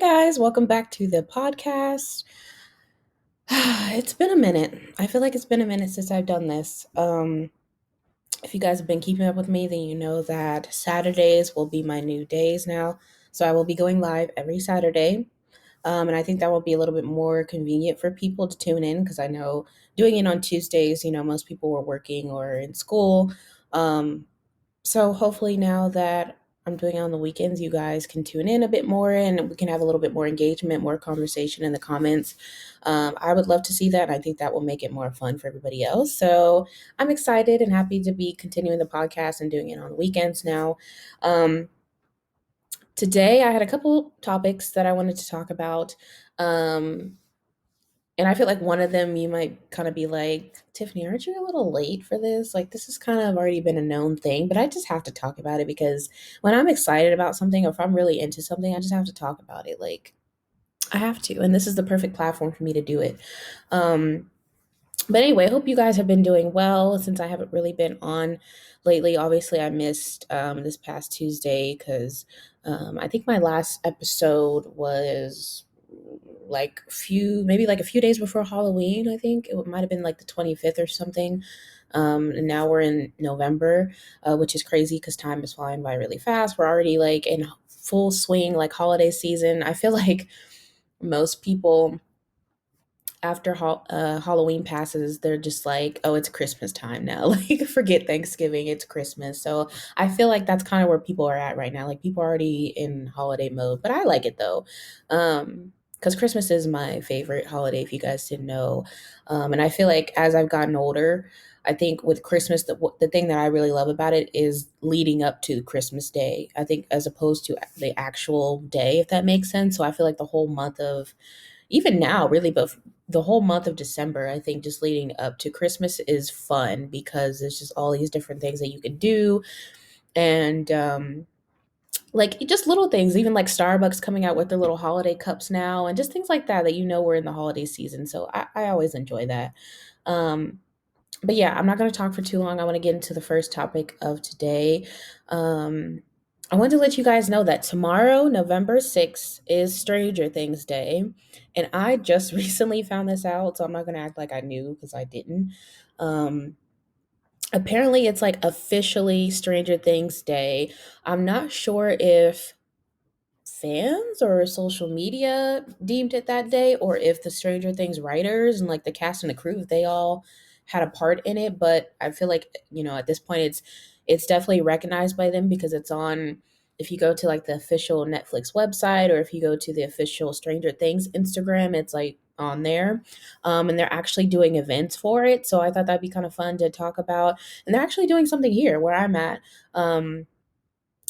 guys, welcome back to the podcast. It's been a minute. I feel like it's been a minute since I've done this. If you guys have been keeping up with me, then you know that Saturdays will be my new days now. So I will be going live every Saturday. And I think that will be a little bit more convenient for people to tune in because I know doing it on Tuesdays, most people were working or in school. Um, so hopefully now that I'm doing it on the weekends, you guys can tune in a bit more and we can have a little bit more engagement, more conversation in the comments. I would love to see that. And I think that will make it more fun for everybody else. So I'm excited and happy to be continuing the podcast and doing it on the weekends now. Um, Today, I had a couple topics that I wanted to talk about. Um, and I feel like one of them you might kind of be like, Tiffany, aren't you a little late for this? Like, this has kind of already been a known thing, but I just have to talk about it because when I'm excited about something or if I'm really into something, I just have to talk about it. Like, I have to. And this is the perfect platform for me to do it. Um, but anyway, I hope you guys have been doing well since I haven't really been on lately. Obviously, I missed this past Tuesday because I think my last episode was like maybe like a few days before Halloween. I think it might have been like the 25th or something. And now we're in November, which is crazy because time is flying by really fast. We're already like in full swing, like holiday season. I feel like most people after Halloween passes, they're just like, oh, it's Christmas time now. Like, forget Thanksgiving, it's Christmas. So I feel like that's kind of where people are at right now. Like, people are already in holiday mode, but I like it though. Because Christmas is my favorite holiday, if you guys didn't know. And I feel like as I've gotten older, I think with Christmas, the thing that I really love about it is leading up to Christmas Day. I think as opposed to the actual day, if that makes sense. So I feel like the whole month of even now really but the whole month of December, I think just leading up to Christmas is fun because there's just all these different things that you can do. And like just little things, even like Starbucks coming out with their little holiday cups now and just things like that we're in the holiday season. So I always enjoy that. Um, but yeah, I'm not going to talk for too long. I want to get into the first topic of today. Um, I want to let you guys know that tomorrow, November 6th, is Stranger Things Day. And I just recently found this out, so I'm not going to act like I knew because I didn't. Um, Apparently, it's like officially Stranger Things Day. I'm not sure if fans or social media deemed it that day or if the Stranger Things writers and like the cast and the crew they all had a part in it, but I feel like at this point it's definitely recognized by them because it's on, if you go to like the official Netflix website or if you go to the official Stranger Things Instagram, it's like on there. And they're actually doing events for it, so I thought that'd be kind of fun to talk about. And they're actually doing something here where I'm at.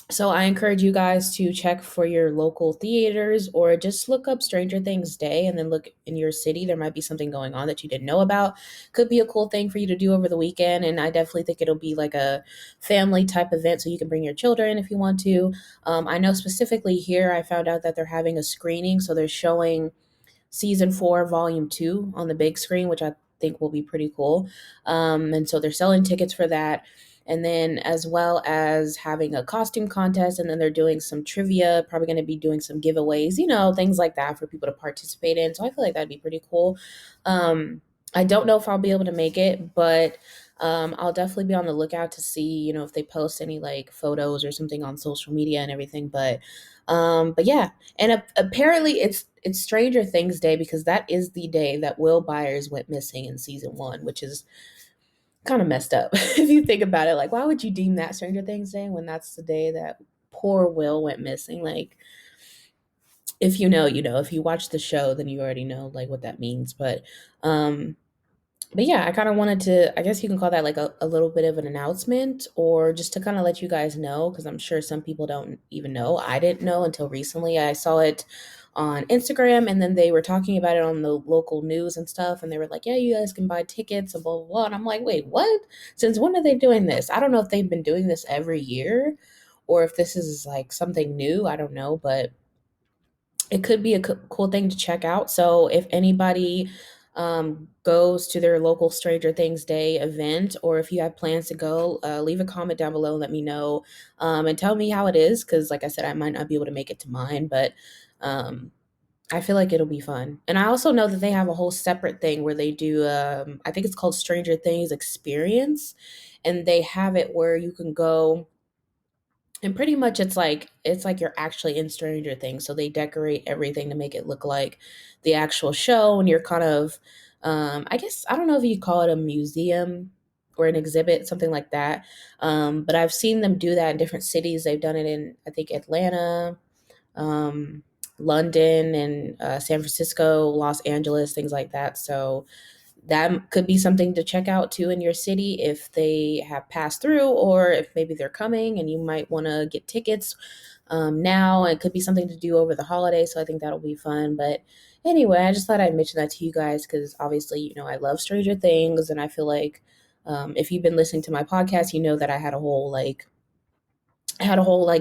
So I encourage you guys to check for your local theaters or just look up Stranger Things Day and then look in your city. There might be something going on that you didn't know about. Could be a cool thing for you to do over the weekend. And I definitely think it'll be like a family type event so you can bring your children if you want to. I know specifically here, I found out that they're having a screening. So they're showing season 4, volume 2 on the big screen, which I think will be pretty cool. And so they're selling tickets for that. And then, as well as having a costume contest, and then they're doing some trivia, probably going to be doing some giveaways, things like that for people to participate in. So I feel like that'd be pretty cool. I don't know if I'll be able to make it, but I'll definitely be on the lookout to see, if they post any like photos or something on social media and everything. But yeah, and apparently it's Stranger Things Day because that is the day that Will Byers went missing in season 1, which is kind of messed up if you think about it. Like, why would you deem that Stranger Things Day when that's the day that poor Will went missing? Like, if you know, you know. If you watch the show, then you already know like what that means. Um, but yeah, I kind of wanted to, I guess you can call that like a little bit of an announcement or just to kind of let you guys know, because I'm sure some people don't even know. I didn't know until recently. I saw it on Instagram and then they were talking about it on the local news and stuff. And they were like, yeah, you guys can buy tickets and blah, blah, blah. And I'm like, wait, what? Since when are they doing this? I don't know if they've been doing this every year or if this is like something new. I don't know, but it could be a cool thing to check out. So if anybody goes to their local Stranger Things Day event, or if you have plans to go, leave a comment down below. Let me know and tell me how it is, because like I said, I might not be able to make it to mine, but I feel like it'll be fun. And I also know that they have a whole separate thing where they do I think it's called Stranger Things Experience, and they have it where you can go and pretty much it's like you're actually in Stranger Things. So they decorate everything to make it look like the actual show, and you're kind of I guess I don't know if you call it a museum or an exhibit, something like that. But I've seen them do that in different cities. They've done it in, I think, Atlanta, um, London, and San Francisco, Los Angeles, things like that. So that could be something to check out too in your city if they have passed through, or if maybe they're coming and you might want to get tickets now. It could be something to do over the holiday. So I think that'll be fun. But anyway, I just thought I'd mention that to you guys because obviously, I love Stranger Things, and I feel like if you've been listening to my podcast, you know that I had a whole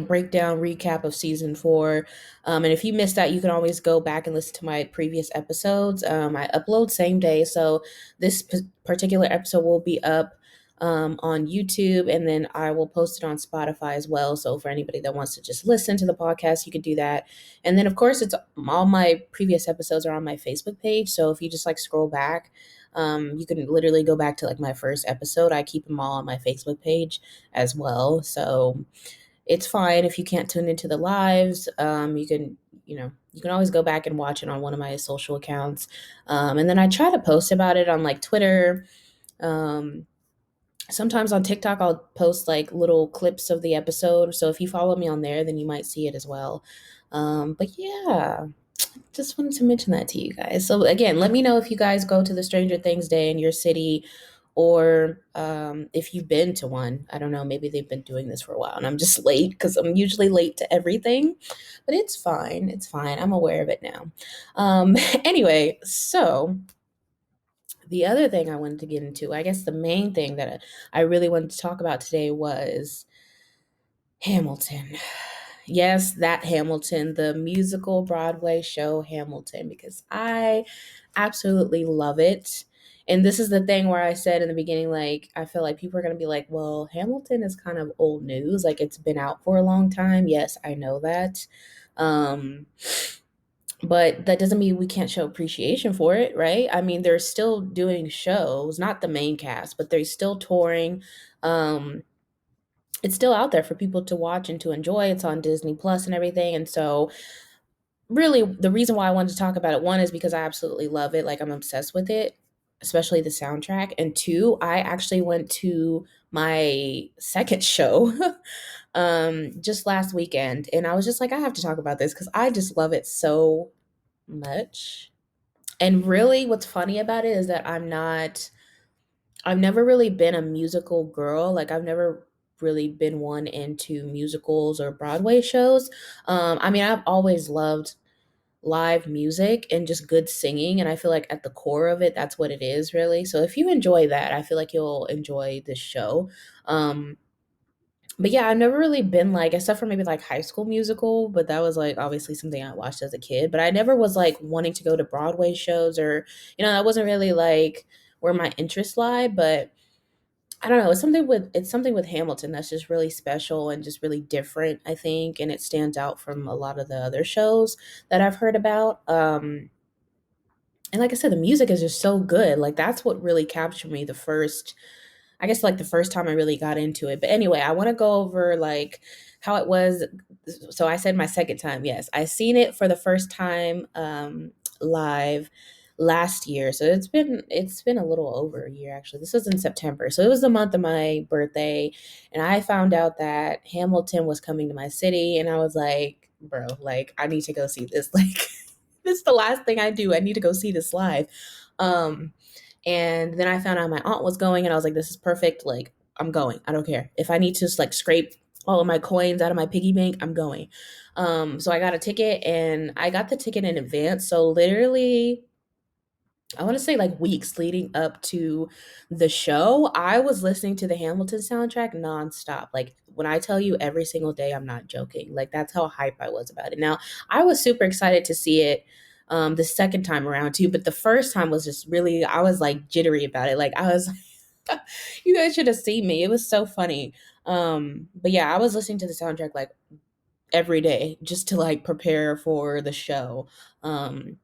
breakdown recap of season 4. And if you missed that, you can always go back and listen to my previous episodes. I upload same day. So this particular episode will be up on YouTube, and then I will post it on Spotify as well. So for anybody that wants to just listen to the podcast, you could do that. And then, of course, it's all my previous episodes are on my Facebook page. So if you just scroll back, you can literally go back to my first episode. I keep them all on my Facebook page as well. So it's fine if you can't tune into the lives. You can always go back and watch it on one of my social accounts. And then I try to post about it on Twitter. Um, Sometimes on TikTok, I'll post little clips of the episode. So if you follow me on there, then you might see it as well. But yeah, just wanted to mention that to you guys. So again, let me know if you guys go to the Stranger Things Day in your city, or if you've been to one. I don't know, maybe they've been doing this for a while and I'm just late because I'm usually late to everything, but it's fine. It's fine. I'm aware of it now. Anyway, so the other thing I wanted to get into, I guess the main thing that I really wanted to talk about today was Hamilton. Yes, that Hamilton, the musical Broadway show Hamilton, because I absolutely love it. And this is the thing where I said in the beginning, I feel like people are going to be like, well, Hamilton is kind of old news. It's been out for a long time. Yes, I know that. Um, but that doesn't mean we can't show appreciation for it, right? I mean, they're still doing shows, not the main cast, but they're still touring. Um, it's still out there for people to watch and to enjoy. It's on Disney Plus and everything. And so really the reason why I wanted to talk about it, one is because I absolutely love it. I'm obsessed with it, especially the soundtrack. And two, I actually went to my second show just last weekend, and I was just like, I have to talk about this because I just love it so much. And really what's funny about it is that I've never really been a musical girl. I've never really been one into musicals or Broadway shows. I mean, I've always loved live music and just good singing, and I feel like at the core of it, that's what it is really. So if you enjoy that, I feel like you'll enjoy this show. Um, but yeah, I've never really been except for maybe High School Musical, but that was obviously something I watched as a kid. But I never was wanting to go to Broadway shows, or that wasn't really where my interests lie. But I don't know. It's something with Hamilton that's just really special and just really different, I think, and it stands out from a lot of the other shows that I've heard about. And like I said, the music is just so good. That's what really captured me I guess the first time I really got into it. But anyway, I want to go over how it was. So I said my second time. Yes, I seen it for the first time live last year. So it's been a little over a year actually. This was in September. So it was the month of my birthday, and I found out that Hamilton was coming to my city, and I was like, bro, I need to go see this. This is the last thing I do. I need to go see this live. Um and then I found out my aunt was going, and I was like, this is perfect. I'm going. I don't care. If I need to just scrape all of my coins out of my piggy bank, I'm going. So I got a ticket, and I got the ticket in advance. So literally, I want to say weeks leading up to the show, I was listening to the Hamilton soundtrack nonstop. When I tell you every single day, I'm not joking. That's how hype I was about it. Now, I was super excited to see it the second time around too, but the first time was just really, I was jittery about it. I was, you guys should have seen me. It was so funny. But yeah, I was listening to the soundtrack every day just to like prepare for the show. Um,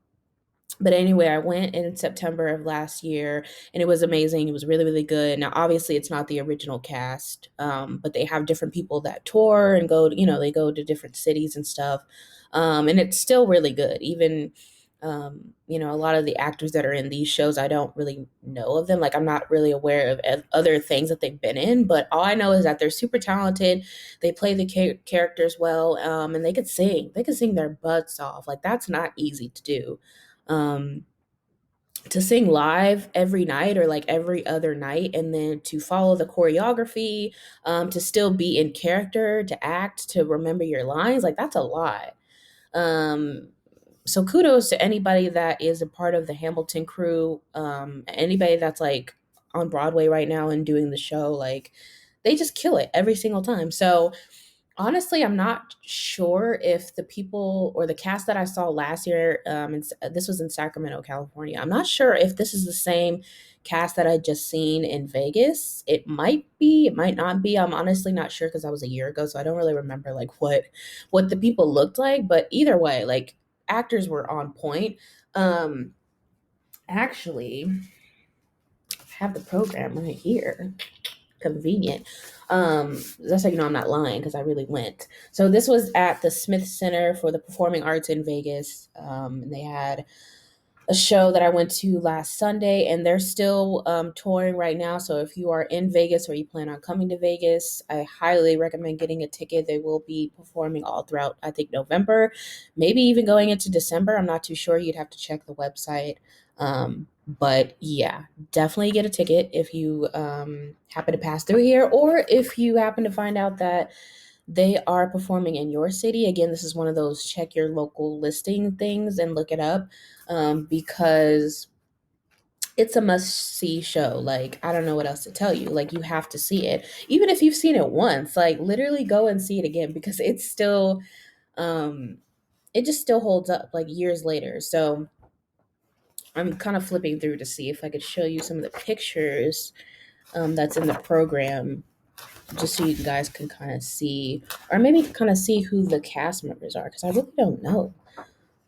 but anyway, I went in September of last year and it was amazing. It was really, really good. Now, obviously, it's not the original cast, but they have different people that tour and go, they go to different cities and stuff. And it's still really good. Even, a lot of the actors that are in these shows, I don't really know of them. Like, I'm not really aware of other things that they've been in, but all I know is that they're super talented. They play the characters well, and they could sing. They could sing their butts off. Like, that's not easy to do. Um, to sing live every night or like every other night, and then to follow the choreography, to still be in character, to act, to remember your lines, like that's a lot. um so kudos to anybody that is a part of the Hamilton crew, anybody that's like on Broadway right now and doing the show, like they just kill it every single time. So honestly, I'm not sure if the people or the cast that I saw last year, this was in Sacramento, California. I'm not sure if this is the same cast that I just seen in Vegas. It might be, it might not be. I'm honestly not sure because that was a year ago, so I don't really remember like what the people looked like. But either way, like actors were on point. Actually, I have the program right here. Convenient. That's how you know I'm not lying because I really went. So this was at the Smith Center for the Performing Arts in Vegas. And they had a show that I went to last Sunday, and they're still touring right now. So if you are in Vegas or you plan on coming to Vegas, I highly recommend getting a ticket. They will be performing all throughout, I think, November, maybe even going into December. I'm not too sure. You'd have to check the website. But yeah, definitely get a ticket if you happen to pass through here, or if you happen to find out that they are performing in your city. Again, this is one of those check your local listing things and look it up, because it's a must see show. Like, I don't know what else to tell you. Like, you have to see it. Even if you've seen it once, like, literally go and see it again because it's still, um, it just still holds up like years later. So, I'm kind of flipping through to see if I could show you some of the pictures that's in the program, just so you guys can kind of see, or maybe kind of see who the cast members are, because I really don't know.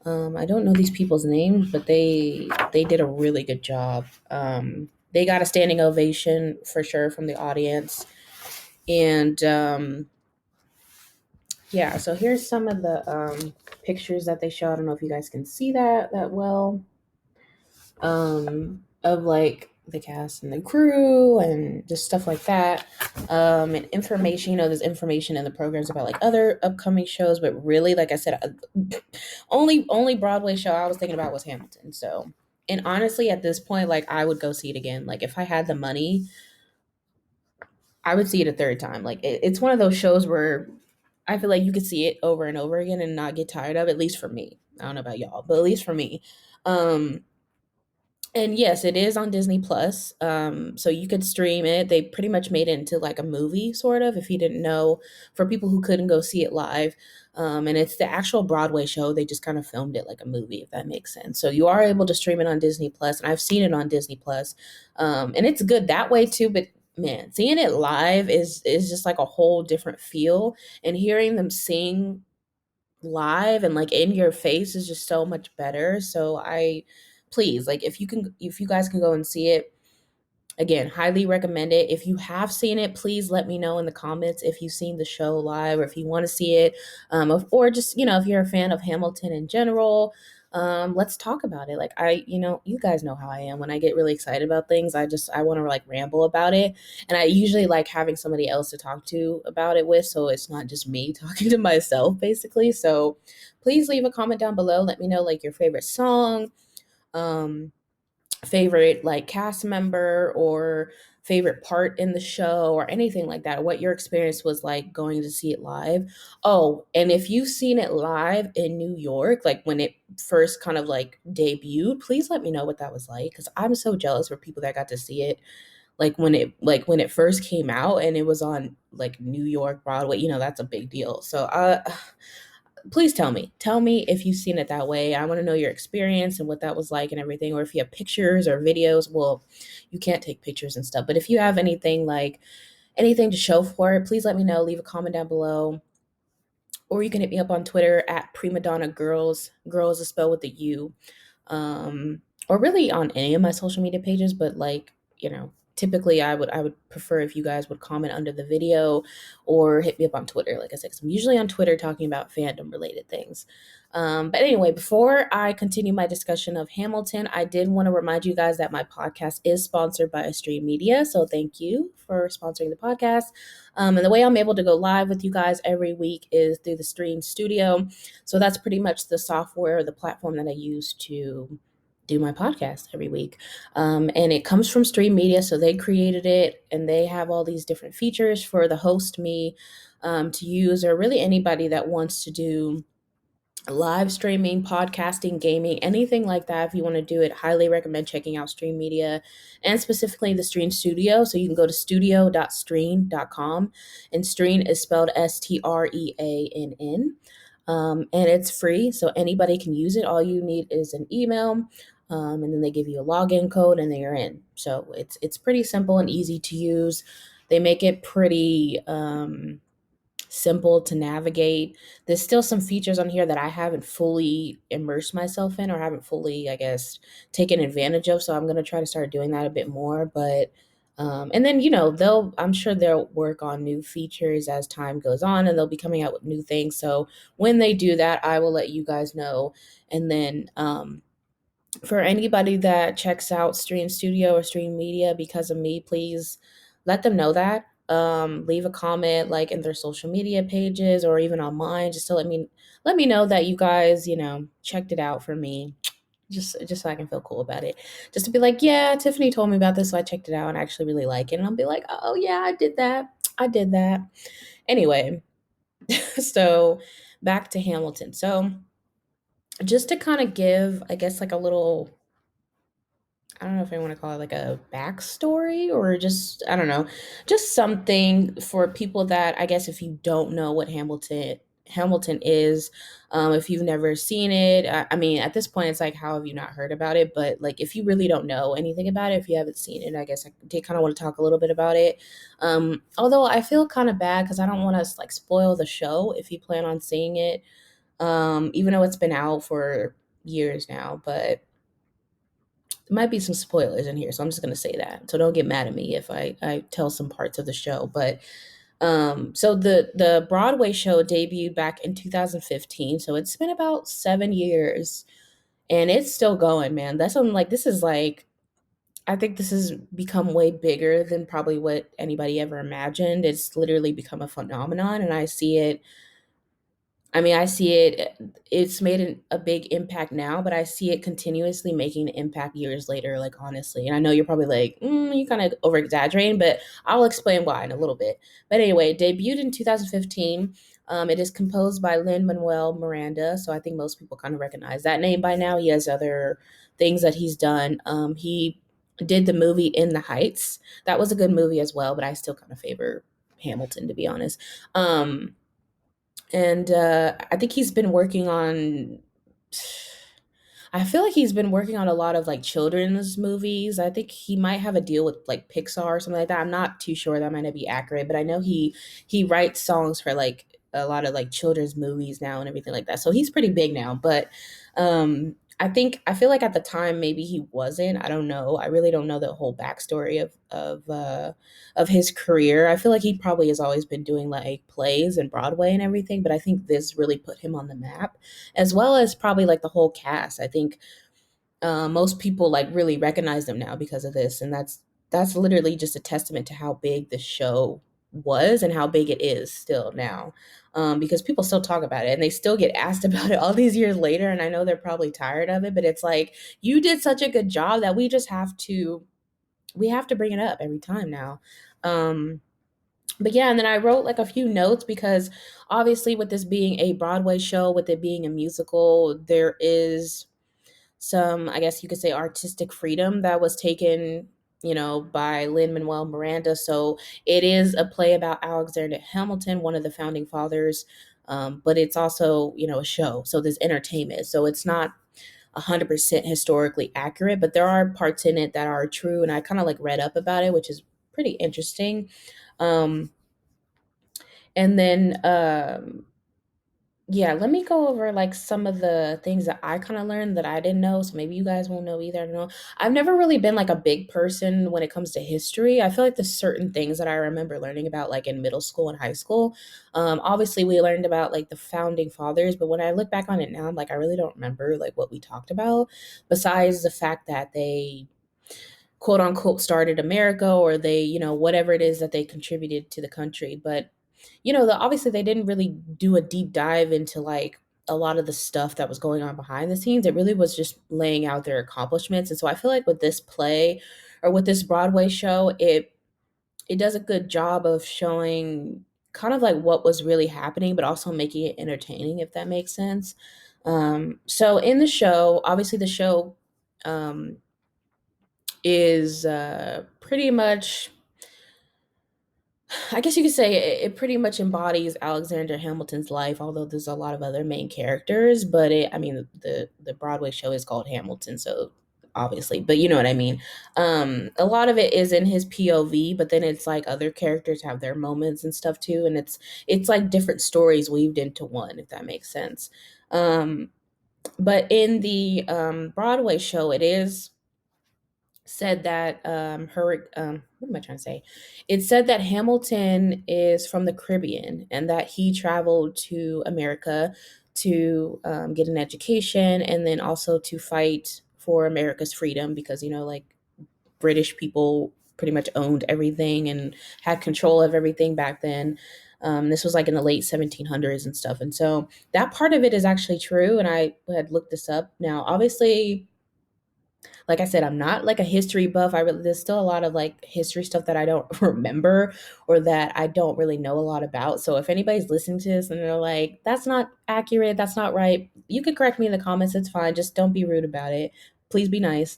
I don't know these people's names, but they did a really good job. They got a standing ovation for sure from the audience, and yeah. So here's some of the pictures that they show. I don't know if you guys can see that well, of like the cast and the crew and just stuff like that. And information, there's information in the programs about like other upcoming shows, but really, like I said, only Broadway show I was thinking about was Hamilton. So, and honestly, at this point, like I would go see it again. Like if I had the money, I would see it a third time. Like it's one of those shows where I feel like you could see it over and over again and not get tired of it, at least for me. I don't know about y'all, but at least for me. Um, and yes, it is on Disney Plus. So you could stream it. They pretty much made it into like a movie, sort of, if you didn't know, for people who couldn't go see it live. And it's the actual Broadway show. They just kind of filmed it like a movie, if that makes sense. So you are able to stream it on Disney Plus, and I've seen it on Disney Plus. And it's good that way too. But man, seeing it live is just like a whole different feel, and hearing them sing live and like in your face is just so much better. So I please, like if you guys can go and see it, again, highly recommend it. If you have seen it, please let me know in the comments if you've seen the show live or if you want to see it, or just if you're a fan of Hamilton in general. Let's talk about it. Like you guys know how I am when I get really excited about things. I want to like ramble about it, and I usually like having somebody else to talk to about it with, so it's not just me talking to myself basically. So please leave a comment down below. Let me know like your favorite song, um favorite like cast member, or favorite part in the show, or anything like that, what your experience was like going to see it live. Oh, and if you've seen it live in New York, like when it first kind of like debuted, please let me know what that was like, because I'm so jealous for people that got to see it when it first came out and it was on like New York Broadway. That's a big deal. So please tell me if you've seen it that way. I want to know your experience and what that was like and everything, or if you have pictures or videos. Well, you can't take pictures and stuff, but if you have anything to show for it, please let me know. Leave a comment down below, or you can hit me up on Twitter at Prima Donna Girls. Girls is spelled with a U. um, or really on any of my social media pages, but like, typically I would prefer if you guys would comment under the video or hit me up on Twitter. Like I said, 'cause I'm usually on Twitter talking about fandom related things. But anyway, before I continue my discussion of Hamilton, I did want to remind you guys that my podcast is sponsored by Streann Media. So thank you for sponsoring the podcast. And the way I'm able to go live with you guys every week is through the Stream Studio. So that's pretty much the software, the platform that I use to do my podcast every week. And it comes from Stream Media. So they created it and they have all these different features for the host, me, to use, or really anybody that wants to do live streaming, podcasting, gaming, anything like that. If you want to do it, highly recommend checking out Stream Media and specifically the Stream Studio. So you can go to studio.streann.com, and Streann is spelled Streann. And it's free, so anybody can use it. All you need is an email, and then they give you a login code, and then you're in. So it's pretty simple and easy to use. They make it pretty simple to navigate. There's still some features on here that I haven't fully immersed myself in or haven't fully, I guess, taken advantage of. So I'm going to try to start doing that a bit more. But, and then, I'm sure they'll work on new features as time goes on and they'll be coming out with new things. So when they do that, I will let you guys know. And then, for anybody that checks out Stream Studio or Stream Media because of me, please let them know that. Leave a comment like in their social media pages or even on mine, just to let me know that you guys, checked it out for me. Just so I can feel cool about it. Just to be like, yeah, Tiffany told me about this, so I checked it out and I actually really like it. And I'll be like, oh yeah, I did that. I did that. Anyway, so back to Hamilton. So just to kind of give, I guess, like a little, I don't know if I want to call it like a backstory or just, I don't know, just something for people that, I guess, if you don't know what Hamilton is, if you've never seen it, I mean, at this point, it's like, how have you not heard about it? But like, if you really don't know anything about it, if you haven't seen it, I guess I did kind of want to talk a little bit about it. Although I feel kind of bad because I don't want to like spoil the show if you plan on seeing it, even though it's been out for years now, but there might be some spoilers in here, so I'm just gonna say that. So don't get mad at me if I tell some parts of the show. But so the Broadway show debuted back in 2015, so it's been about 7 years, and it's still going, man. That's something like this is like I think this has become way bigger than probably what anybody ever imagined. It's literally become a phenomenon, and I see it. It's made a big impact now, but I see it continuously making an impact years later, like honestly. And I know you're probably like, you kind of over exaggerating, but I'll explain why in a little bit. But anyway, it debuted in 2015. It is composed by Lin-Manuel Miranda. So I think most people kind of recognize that name by now. He has other things that he's done. He did the movie In the Heights. That was a good movie as well, but I still kind of favor Hamilton, to be honest. And I think he's been working on. I feel like he's been working on a lot of like children's movies. I think he might have a deal with like Pixar or something like that. I'm not too sure. That might not be accurate, but I know he writes songs for like a lot of like children's movies now and everything like that. So he's pretty big now. But I feel like at the time maybe he wasn't. I don't know. I really don't know the whole backstory of his career. I feel like he probably has always been doing like plays and Broadway and everything, but I think this really put him on the map, as well as probably like the whole cast. I think most people like really recognize them now because of this, and that's literally just a testament to how big the show was and how big it is still now. Because people still talk about it and they still get asked about it all these years later, and I know they're probably tired of it, but it's like you did such a good job that we have to bring it up every time now. But yeah, and then I wrote like a few notes because obviously with this being a Broadway show, with it being a musical, there is some, I guess you could say, artistic freedom that was taken, by Lin-Manuel Miranda. So it is a play about Alexander Hamilton, one of the founding fathers, but it's also, a show. So there's entertainment. So it's not 100% historically accurate, but there are parts in it that are true. And I kind of like read up about it, which is pretty interesting. Um, and then Yeah, let me go over like some of the things that I kind of learned that I didn't know. So maybe you guys won't know either. I don't know. I've never really been like a big person when it comes to history. I feel like there's certain things that I remember learning about like in middle school and high school. Obviously, we learned about like the founding fathers, but when I look back on it now, I'm like, I really don't remember like what we talked about besides the fact that they quote unquote started America or they, whatever it is that they contributed to the country. But, obviously they didn't really do a deep dive into like a lot of the stuff that was going on behind the scenes. It really was just laying out their accomplishments. And so I feel like with this play or with this Broadway show, it does a good job of showing kind of like what was really happening, but also making it entertaining, if that makes sense. So in the show, obviously the show um, is pretty much, I guess you could say it pretty much embodies Alexander Hamilton's life, although there's a lot of other main characters. But I mean, the Broadway show is called Hamilton, so obviously, but you know what I mean. A lot of it is in his POV, but then it's like other characters have their moments and stuff too, and it's like different stories weaved into one, if that makes sense. Um, but in the Broadway show, it is said that what am I trying to say? It said that Hamilton is from the Caribbean and that he traveled to America to get an education and then also to fight for America's freedom because like British people pretty much owned everything and had control of everything back then. This was like in the late 1700s and stuff, and so that part of it is actually true. And I had looked this up. Now, obviously, like I said, I'm not like a history buff. There's still a lot of like history stuff that I don't remember or that I don't really know a lot about. So if anybody's listening to this and they're like, that's not accurate, that's not right, you could correct me in the comments. It's fine. Just don't be rude about it. Please be nice.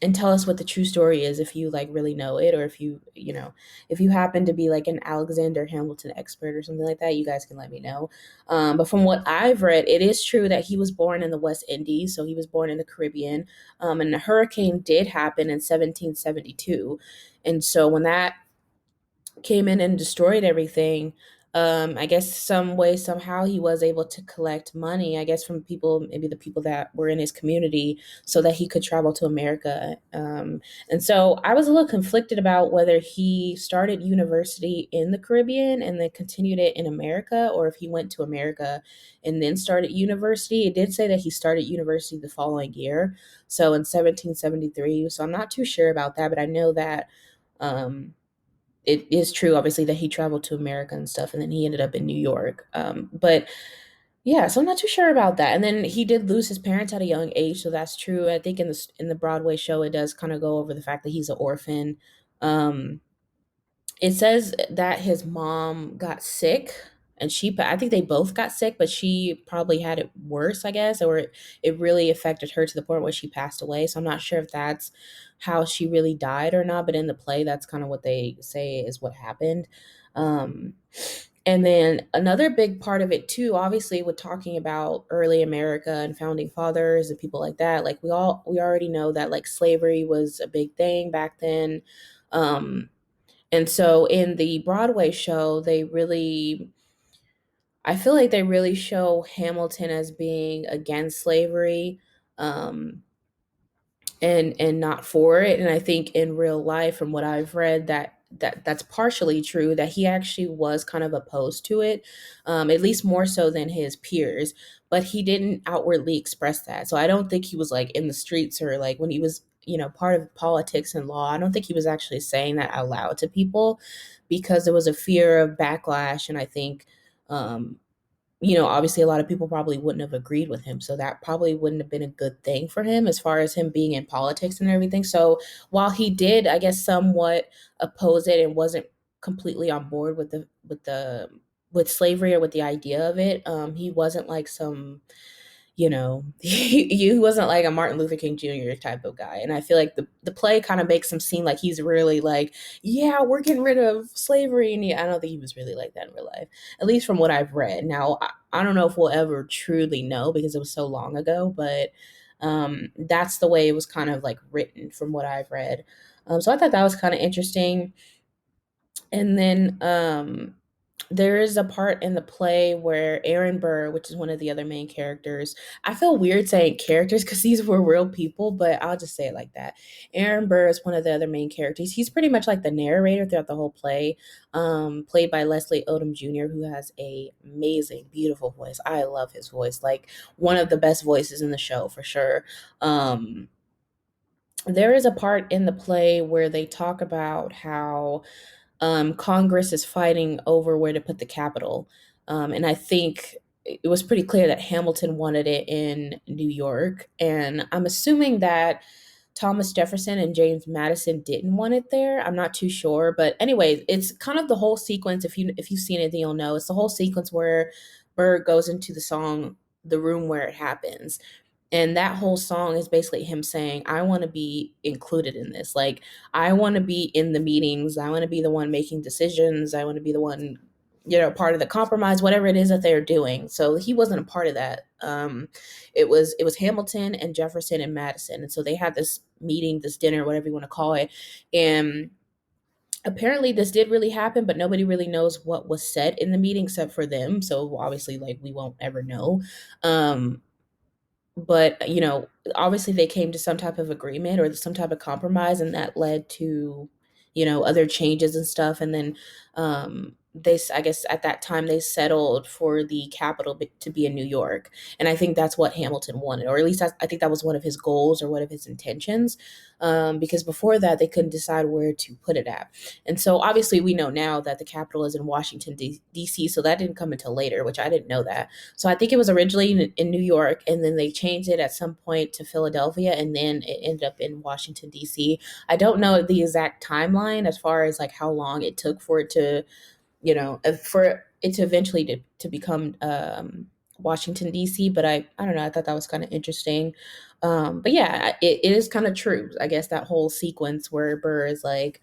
And tell us what the true story is if you like really know it, or if if you happen to be like an Alexander Hamilton expert or something like that, you guys can let me know. But from what I've read, it is true that he was born in the West Indies, so he was born in the Caribbean, and a hurricane did happen in 1772. And so when that came in and destroyed everything, I guess some way, somehow he was able to collect money, I guess from people, maybe the people that were in his community, so that he could travel to America. And so I was a little conflicted about whether he started university in the Caribbean and then continued it in America, or if he went to America and then started university. It did say that he started university the following year, so in 1773. So I'm not too sure about that, but I know that. It is true, obviously, that he traveled to America and stuff, and then he ended up in New York. But yeah, so I'm not too sure about that. And then he did lose his parents at a young age, so that's true. I think in the Broadway show, it does kind of go over the fact that he's an orphan. Um, it says that his mom got sick and I think they both got sick, but she probably had it worse, I guess, or it really affected her to the point where she passed away. So I'm not sure if that's how she really died or not, but in the play, that's kind of what they say is what happened. Um, and then another big part of it too, obviously, with talking about early America and founding fathers and people like that, like we already know that like slavery was a big thing back then. Um, and so in the Broadway show, I feel like they really show Hamilton as being against slavery. Um, and not for it. And I think in real life, from what I've read, that's partially true, that he actually was kind of opposed to it, at least more so than his peers, but he didn't outwardly express that. So I don't think he was like in the streets or like when he was part of politics and law. I don't think he was actually saying that out loud to people because there was a fear of backlash. And I think um obviously a lot of people probably wouldn't have agreed with him. So that probably wouldn't have been a good thing for him as far as him being in politics and everything. So while he did, I guess, somewhat oppose it and wasn't completely on board with with slavery or with the idea of it, he wasn't like some he wasn't like a Martin Luther King Jr. type of guy. And I feel like the play kind of makes him seem like he's really like, yeah, we're getting rid of slavery. And I don't think he was really like that in real life, at least from what I've read. Now, I don't know if we'll ever truly know because it was so long ago, but that's the way it was kind of like written from what I've read. So I thought that was kind of interesting. And then there is a part in the play where Aaron Burr, which is one of the other main characters, I feel weird saying characters because these were real people, but I'll just say it like that. Aaron Burr is one of the other main characters. He's pretty much like the narrator throughout the whole play, played by Leslie Odom Jr., who has a amazing, beautiful voice. I love his voice, like one of the best voices in the show for sure. Um, there is a part in the play where they talk about how Congress is fighting over where to put the capital. And I think it was pretty clear that Hamilton wanted it in New York. And I'm assuming that Thomas Jefferson and James Madison didn't want it there. I'm not too sure. But anyway, it's kind of the whole sequence. If you've seen it, then you'll know. It's the whole sequence where Burr goes into the song The Room Where It Happens. And that whole song is basically him saying, I want to be included in this. Like, I want to be in the meetings. I want to be the one making decisions. I want to be the one, part of the compromise, whatever it is that they're doing. So he wasn't a part of that. It was Hamilton and Jefferson and Madison. And so they had this meeting, this dinner, whatever you want to call it. And apparently this did really happen, but nobody really knows what was said in the meeting except for them. So obviously, like, we won't ever know. But obviously they came to some type of agreement or some type of compromise, and that led to other changes and stuff. And then I guess at that time they settled for the capital to be in New York. And I think that's what Hamilton wanted, or at least I think that was one of his goals or one of his intentions, because before that they couldn't decide where to put it at. And so obviously we know now that the capital is in Washington DC, so that didn't come until later, which I didn't know that. So I think it was originally in New York, and then they changed it at some point to Philadelphia, and then it ended up in Washington D.C. I don't know the exact timeline as far as like how long it took for it to, for it to eventually to become Washington D.C. But I don't know. I thought that was kind of interesting. But yeah, it is kind of true. I guess that whole sequence where Burr is like,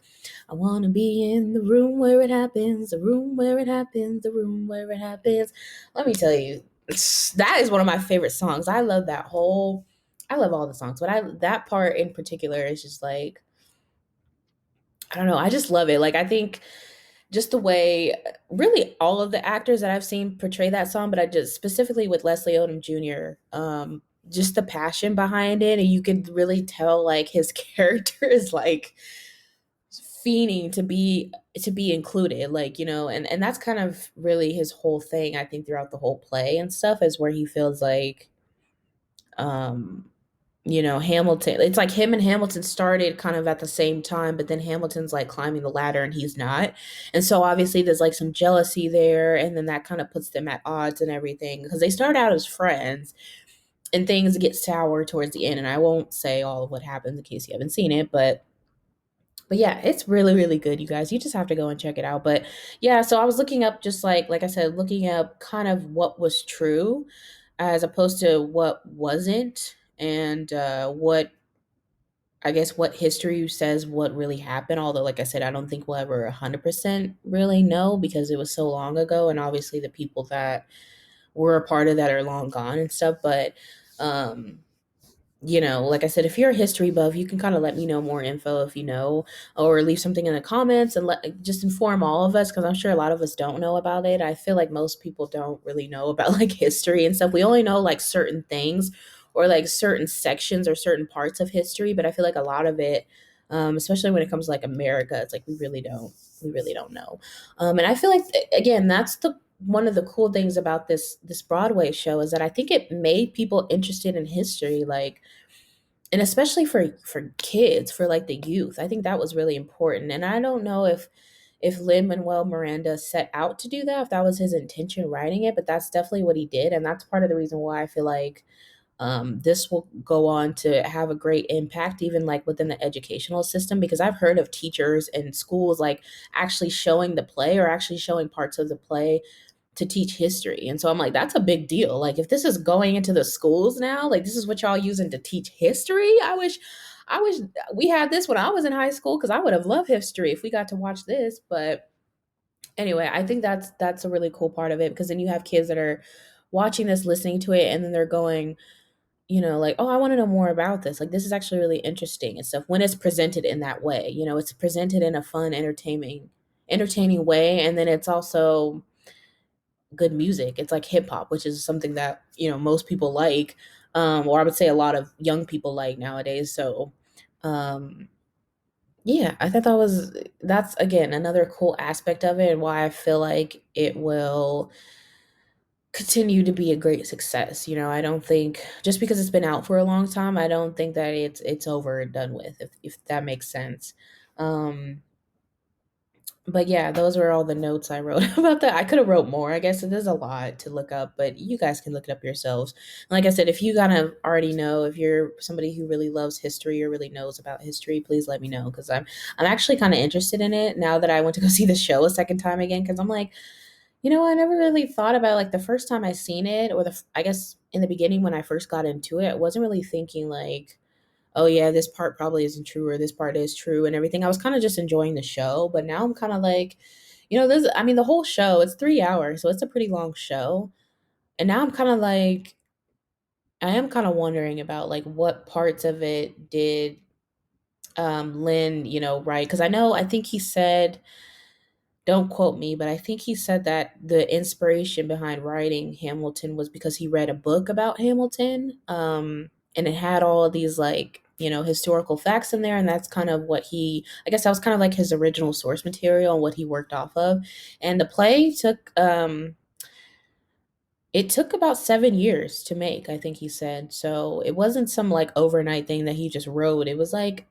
I want to be in the room where it happens, the room where it happens, the room where it happens. Let me tell you, that is one of my favorite songs. I love that whole. I love all the songs, but that part in particular is just like, I don't know. I just love it. Like, I think just the way really all of the actors that I've seen portray that song, but I just specifically with Leslie Odom Jr. Just the passion behind it, and you can really tell like his character is like fiending to be included, like, and that's kind of really his whole thing, I think, throughout the whole play and stuff, is where he feels like um Hamilton, it's like him and Hamilton started kind of at the same time, but then Hamilton's like climbing the ladder and he's not. And so obviously there's like some jealousy there, and then that kind of puts them at odds and everything, because they start out as friends and things get sour towards the end. And I won't say all of what happens in case you haven't seen it, but yeah, it's really, really good, you guys. You just have to go and check it out. But yeah, so I was looking up, just like I said, looking up kind of what was true as opposed to what wasn't, and what, I guess, what history says what really happened. Although, like I said, I don't think we'll ever 100% really know because it was so long ago, and obviously the people that were a part of that are long gone and stuff. But um, like I said, if you're a history buff, you can kind of let me know more info if you know, or leave something in the comments and just inform all of us, because I'm sure a lot of us don't know about it. I feel like most people don't really know about like history and stuff. We only know like certain things or like certain sections or certain parts of history, but I feel like a lot of it, especially when it comes to like America, it's like we really don't know. And I feel like again, that's the one of the cool things about this Broadway show, is that I think it made people interested in history, like, and especially for kids, for like the youth. I think that was really important. And I don't know if Lin Manuel Miranda set out to do that, if that was his intention writing it, but that's definitely what he did, and that's part of the reason why I feel like this will go on to have a great impact, even like within the educational system, because I've heard of teachers and schools like actually showing the play or actually showing parts of the play to teach history. And so I'm like, that's a big deal. Like, if this is going into the schools now, like this is what y'all using to teach history. I wish we had this when I was in high school, because I would have loved history if we got to watch this. But anyway, I think that's a really cool part of it, because then you have kids that are watching this, listening to it, and then they're going, like, oh, I want to know more about this. Like, this is actually really interesting and stuff when it's presented in that way. It's presented in a fun, entertaining way. And then it's also good music. It's like hip hop, which is something that, most people like, or I would say a lot of young people like nowadays. So, um, yeah, I thought that's again another cool aspect of it, and why I feel like it will continue to be a great success. I don't think just because it's been out for a long time, I don't think that it's over and done with, if that makes sense. Um, but yeah, those were all the notes I wrote about that. I could have wrote more. I guess it is a lot to look up, but you guys can look it up yourselves. Like I said, if you kind of already know, if you're somebody who really loves history or really knows about history, please let me know, because I'm actually kind of interested in it now that I went to go see the show a second time again. Because I'm like, I never really thought about, like, the first time I seen it, or I guess in the beginning when I first got into it, I wasn't really thinking like, oh yeah, this part probably isn't true or this part is true and everything. I was kind of just enjoying the show, but now I'm kind of like, this, I mean, the whole show, it's 3 hours, so it's a pretty long show. And now I'm kind of like, I am kind of wondering about like what parts of it did Lynn, write. Because I think he said, don't quote me, but I think he said that the inspiration behind writing Hamilton was because he read a book about Hamilton. And it had all of these, like, historical facts in there. And that's kind of I guess that was kind of like his original source material and what he worked off of. And the play it took about 7 years to make, I think he said. So it wasn't some like overnight thing that he just wrote. It was like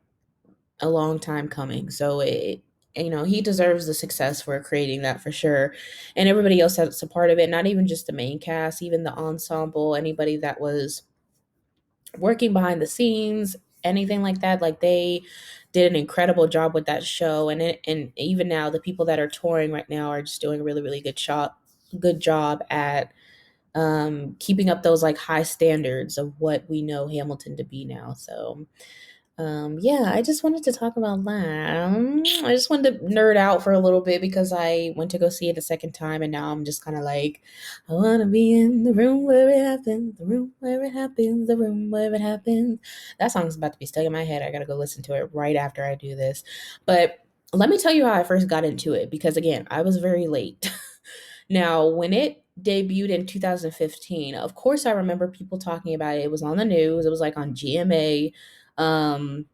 a long time coming. So he deserves the success for creating that for sure. And everybody else that's a part of it, not even just the main cast, even the ensemble, anybody that was working behind the scenes, anything like that, like they did an incredible job with that show. And even now the people that are touring right now are just doing a really, really good job at keeping up those like high standards of what we know Hamilton to be now. So yeah, I just wanted to talk about that. I just wanted to nerd out for a little bit because I went to go see it a second time, and now I'm just kind of like, I want to be in the room where it happens, the room where it happens, the room where it happens. That song's about to be stuck in my head. I gotta go listen to it right after I do this. But let me tell you how I first got into it, because again, I was very late. Now, when it debuted in 2015, of course, I remember people talking about it. It was on the news. It was like on GMA. Um,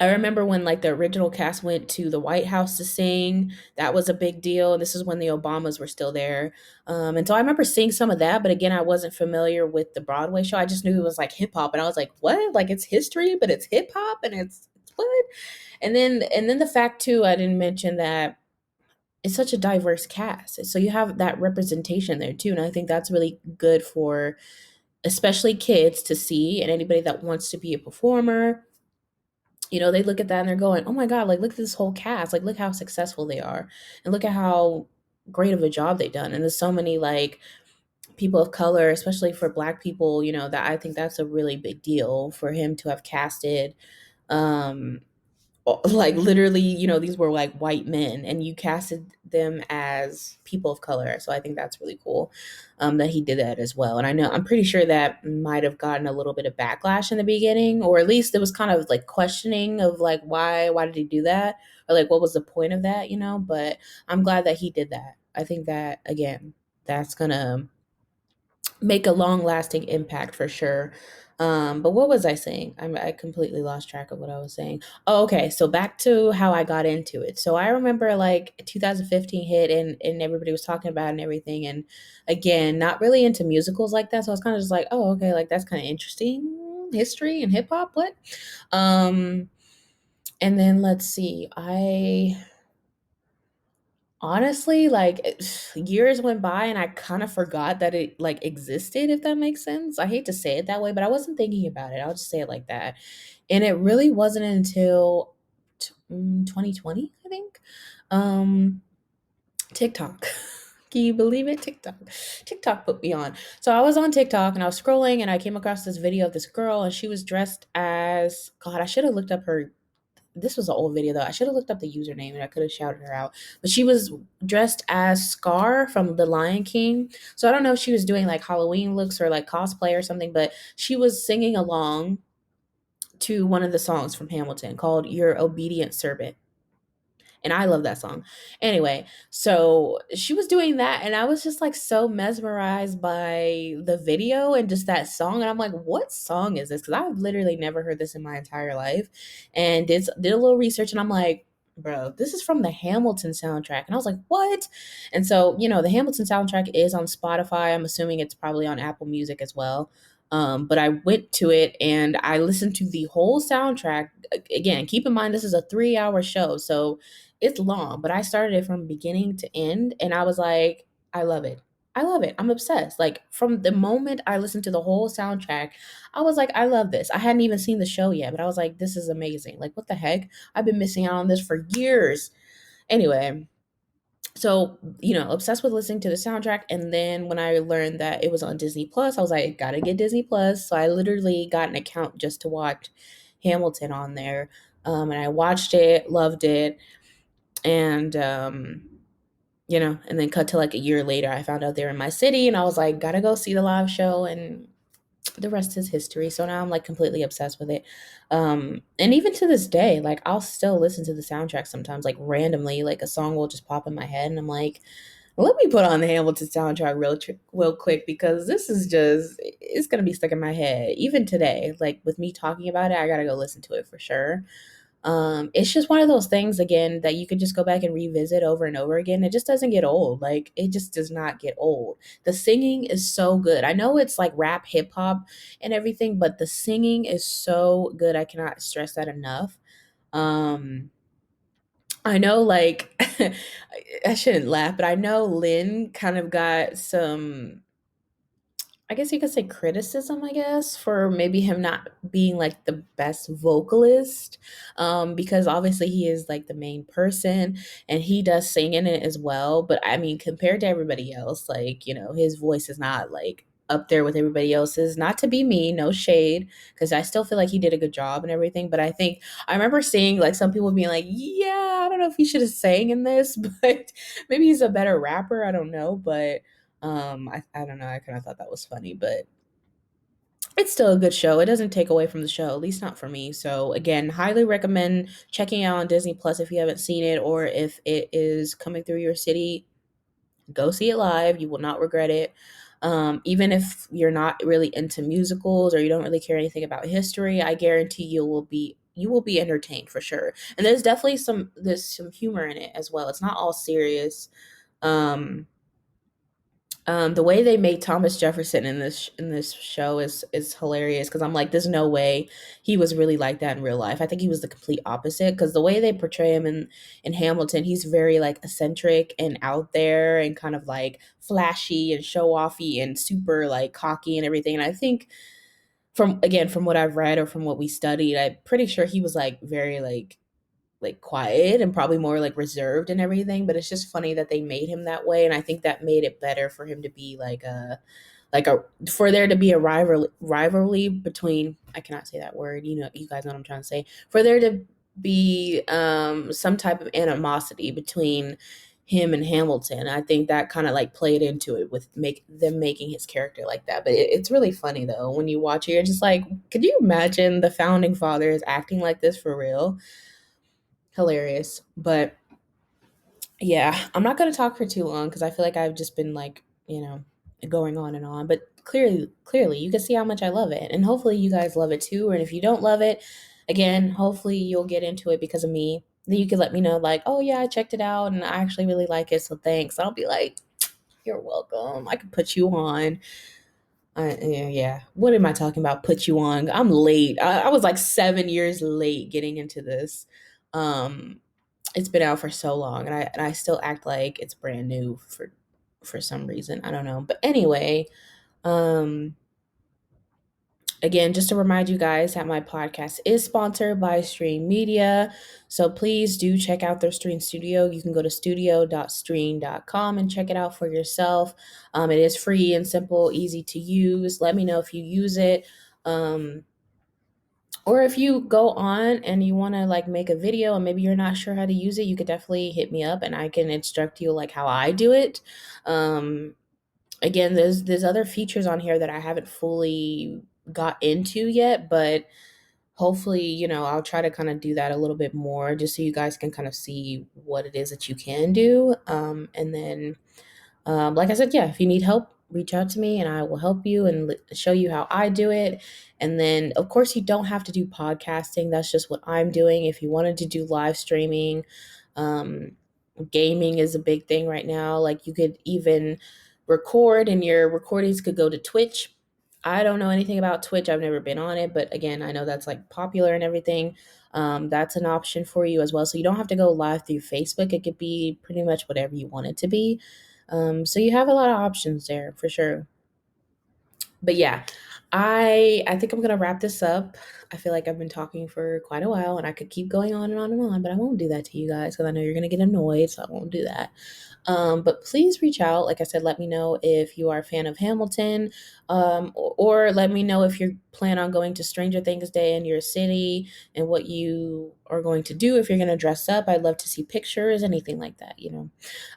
I remember when like the original cast went to the White House to sing. That was a big deal. This is when the Obamas were still there. And so I remember seeing some of that, but again, I wasn't familiar with the Broadway show. I just knew it was like hip hop, and I was like, what? Like it's history, but it's hip hop, and it's what? And then the fact too, I didn't mention that it's such a diverse cast. So you have that representation there too. And I think that's really good for especially kids to see, and anybody that wants to be a performer. They look at that and they're going, oh my God, like look at this whole cast. Like look how successful they are. And look at how great of a job they've done. And there's so many like people of color, especially for Black people, that I think that's a really big deal for him to have casted. Um, like literally, these were like white men, and you casted them as people of color. So I think that's really cool, that he did that as well. And I'm pretty sure that might have gotten a little bit of backlash in the beginning, or at least there was kind of like questioning of like why did he do that, or like what was the point of that, but I'm glad that he did that. I think that again, that's gonna make a long lasting impact for sure. But what was I saying? I completely lost track of what I was saying. Oh, okay. So back to how I got into it. So I remember like 2015 hit, and everybody was talking about it and everything. And again, not really into musicals like that. So I was kind of just like, oh, okay, like that's kind of interesting. History and hip hop, what? Um, and then let's see. I honestly, like, years went by and I kind of forgot that it like existed, if that makes sense. I hate to say it that way, but I wasn't thinking about it. I'll just say it like that. And it really wasn't until 2020, I think. Um, TikTok. Can you believe it? TikTok. TikTok put me on. So I was on TikTok and I was scrolling and I came across this video of this girl, and she was dressed as, God, I should have looked up her, this was an old video though. I should have looked up the username and I could have shouted her out. But she was dressed as Scar from The Lion King. So I don't know if she was doing like Halloween looks or like cosplay or something, but she was singing along to one of the songs from Hamilton called Your Obedient Servant. And I love that song. Anyway, so she was doing that, and I was just like so mesmerized by the video and just that song. And I'm like, what song is this? Because I've literally never heard this in my entire life. And did a little research, and I'm like, bro, this is from the Hamilton soundtrack. And I was like, what? And so, the Hamilton soundtrack is on Spotify. I'm assuming it's probably on Apple Music as well. But I went to it and I listened to the whole soundtrack. Again, keep in mind, this is a 3-hour show. So it's long, but I started it from beginning to end. And I was like, I love it. I love it. I'm obsessed. Like from the moment I listened to the whole soundtrack, I was like, I love this. I hadn't even seen the show yet, but I was like, this is amazing. Like, what the heck? I've been missing out on this for years. Anyway, so obsessed with listening to the soundtrack. And then when I learned that it was on Disney Plus, I was like, gotta get Disney Plus. So I literally got an account just to watch Hamilton on there. And I watched it, loved it. And and then cut to like a year later, I found out they were in my city, and I was like, gotta go see the live show. And the rest is history. So now I'm like completely obsessed with it. And even to this day, like I'll still listen to the soundtrack sometimes, like randomly, like a song will just pop in my head, and I'm like, let me put on the Hamilton soundtrack real quick, because this is just, it's gonna be stuck in my head even today. Like with me talking about it, I gotta go listen to it for sure. It's just one of those things, again, that you could just go back and revisit over and over again. It just doesn't get old. Like it just does not get old. The singing is so good. I know it's like rap, hip hop and everything, but the singing is so good. I cannot stress that enough. Um, I know, like, I shouldn't laugh, but I know Lynn kind of got some, I guess you could say, criticism, I guess, for maybe him not being like the best vocalist. Because obviously he is like the main person and he does sing in it as well. But I mean, compared to everybody else, like, his voice is not like up there with everybody else's. Not to be mean, no shade, because I still feel like he did a good job and everything. But I think I remember seeing like some people being like, yeah, I don't know if he should have sang in this, but maybe he's a better rapper. I don't know. But I don't know. I kind of thought that was funny, but it's still a good show. It doesn't take away from the show, at least not for me. So again, highly recommend checking out on Disney Plus if you haven't seen it, or if it is coming through your city, go see it live. You will not regret it. Even if you're not really into musicals or you don't really care anything about history, I guarantee you will be entertained for sure. And there's some humor in it as well. It's not all serious. Um, the way they made Thomas Jefferson in this show is hilarious, because I'm like, there's no way he was really like that in real life. I think he was the complete opposite, because the way they portray him in Hamilton, he's very like eccentric and out there and kind of like flashy and show offy and super like cocky and everything. And I think from what I've read or from what we studied, I'm pretty sure he was like very like quiet and probably more like reserved and everything. But it's just funny that they made him that way, and I think that made it better for him to be like a for there to be a rivalry between, I cannot say that word, you guys know what I'm trying to say, for there to be some type of animosity between him and Hamilton. I think that kind of like played into it with making his character like that. But it's really funny though when you watch it. You're just like, could you imagine the founding fathers acting like this for real? Hilarious. But yeah, I'm not going to talk for too long, because I feel like I've just been like, going on and on. But clearly, you can see how much I love it. And hopefully, you guys love it too. And if you don't love it, again, hopefully, you'll get into it because of me. Then you can let me know, like, oh, yeah, I checked it out and I actually really like it. So thanks. I'll be like, you're welcome. I can put you on. Yeah. What am I talking about? Put you on. I'm late. I was like 7 years late getting into this. Um, it's been out for so long, and I still act like it's brand new for some reason. I don't know. But anyway, um again, just to remind you guys that my podcast is sponsored by Streann Media. So please do check out their Streann Studio. You can go to studio.streann.com and check it out for yourself. It is free and simple, easy to use. Let me know if you use it. Or if you go on and you want to like make a video and maybe you're not sure how to use it, you could definitely hit me up and I can instruct you like how I do it. Um, Again, there's other features on here that I haven't fully got into yet, but hopefully, I'll try to kind of do that a little bit more just so you guys can kind of see what it is that you can do. And then, like I said, yeah, if you need help, reach out to me and I will help you and show you how I do it. And then, of course, you don't have to do podcasting. That's just what I'm doing. If you wanted to do live streaming, um, gaming is a big thing right now. Like you could even record and your recordings could go to Twitch. I don't know anything about Twitch. I've never been on it, but again, I know that's like popular and everything. That's an option for you as well. So you don't have to go live through Facebook. It could be pretty much whatever you want it to be. So you have a lot of options there for sure. But yeah, I think I'm gonna wrap this up. I feel like I've been talking for quite a while and I could keep going on and on and on, but I won't do that to you guys because I know you're gonna get annoyed, so I won't do that. But please reach out. Like I said, let me know if you are a fan of Hamilton, or let me know if you plan on going to Stranger Things Day in your city and what you are going to do. If you're going to dress up, I'd love to see pictures, anything like that.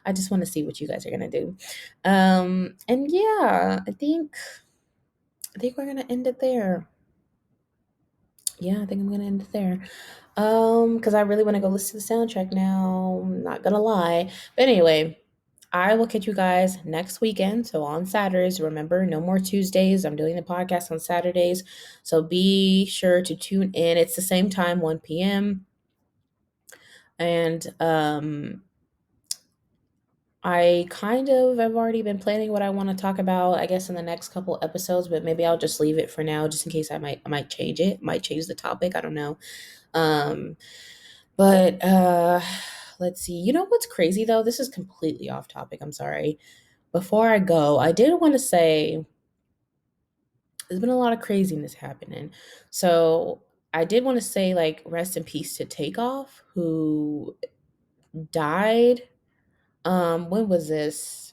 I just want to see what you guys are going to do. And yeah, I think we're going to end it there. Yeah, I think I'm going to end it there. Because I really want to go listen to the soundtrack now. I'm not gonna lie. But anyway, I will catch you guys next weekend. So on Saturdays, remember, no more Tuesdays. I'm doing the podcast on Saturdays. So be sure to tune in. It's the same time, 1 p.m. And I kind of have already been planning what I want to talk about, I guess, in the next couple episodes, but maybe I'll just leave it for now just in case I might change it, might change the topic. I don't know. Um, but let's see. You know what's crazy though? This is completely off topic. I'm sorry. Before I go, I did want to say there's been a lot of craziness happening. So I did want to say, like, rest in peace to Takeoff, who died. When was this?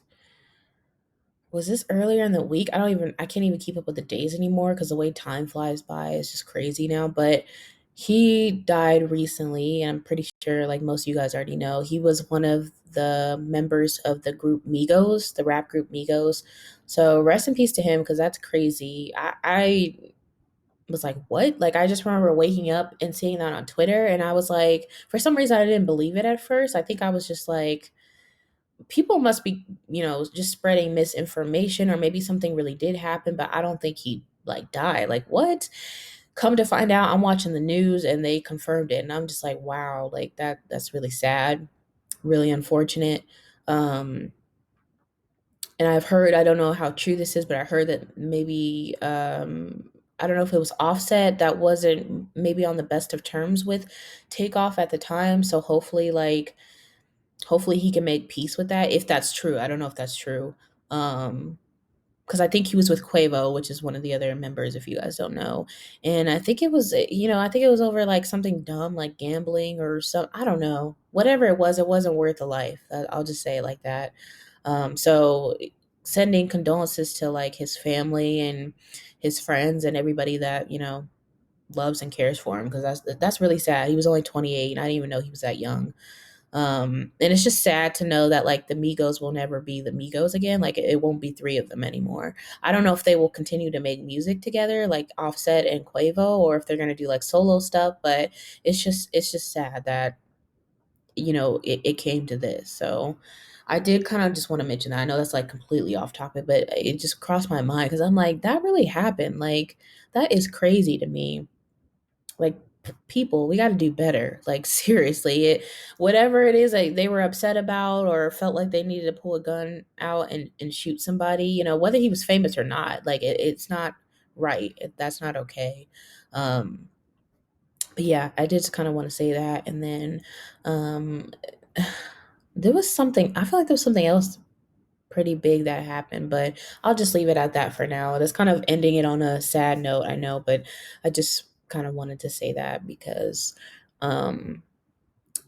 Was this earlier in the week? I can't even keep up with the days anymore because the way time flies by is just crazy now. But he died recently, and I'm pretty sure, like most of you guys already know, he was one of the members of the group Migos, the rap group Migos. So rest in peace to him because that's crazy. I was like, what? Like, I just remember waking up and seeing that on Twitter, and I was like, for some reason, I didn't believe it at first. I think I was just like, people must be, just spreading misinformation, or maybe something really did happen, but I don't think he like died. Like, what? Come to find out, I'm watching the news and they confirmed it, and I'm just like, wow, like that's really sad, really unfortunate. Um, and I've heard, I don't know how true this is, but I heard that maybe I don't know if it was Offset that wasn't maybe on the best of terms with Takeoff at the time. So hopefully he can make peace with that if that's true. I don't know if that's true. Um because I think he was with Quavo, which is one of the other members, if you guys don't know. And I think it was, I think it was over like something dumb, like gambling or some, I don't know. Whatever it was, it wasn't worth a life. I'll just say it like that. So sending condolences to like his family and his friends and everybody that, loves and cares for him because that's really sad. He was only 28 and I didn't even know he was that young. And it's just sad to know that like the Migos will never be the Migos again. Like it won't be three of them anymore. I don't know if they will continue to make music together, like Offset and Quavo, or if they're gonna do like solo stuff. But it's just sad that it came to this. So I did kind of just want to mention that. I know that's like completely off topic, but it just crossed my mind because I'm like, that really happened. Like that is crazy to me. Like people, we got to do better. Like seriously, whatever it is that they were upset about or felt like they needed to pull a gun out and shoot somebody, whether he was famous or not, like it's not right. That's not okay. um but yeah, I did just kind of want to say that. And then um there was something, I feel like there was something else pretty big that happened, but I'll just leave it at that for now. That's kind of ending it on a sad note, I know, but I just kind of wanted to say that because um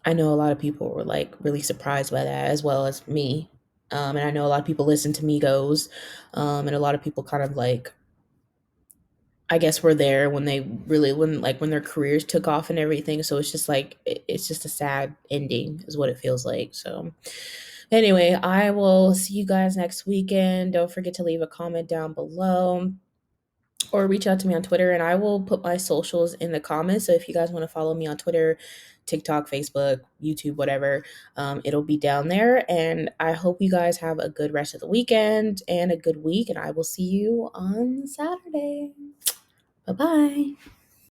I know a lot of people were like really surprised by that as well as me. And I know a lot of people listen to Migos, and a lot of people kind of like, I guess, were there when they really when their careers took off and everything. So it's just like it's just a sad ending is what it feels like. So anyway, I will see you guys next weekend. Don't forget to leave a comment down below. or reach out to me on Twitter, and I will put my socials in the comments. So if you guys want to follow me on Twitter, TikTok, Facebook, YouTube, whatever, it'll be down there. And I hope you guys have a good rest of the weekend and a good week, and I will see you on Saturday. Bye bye.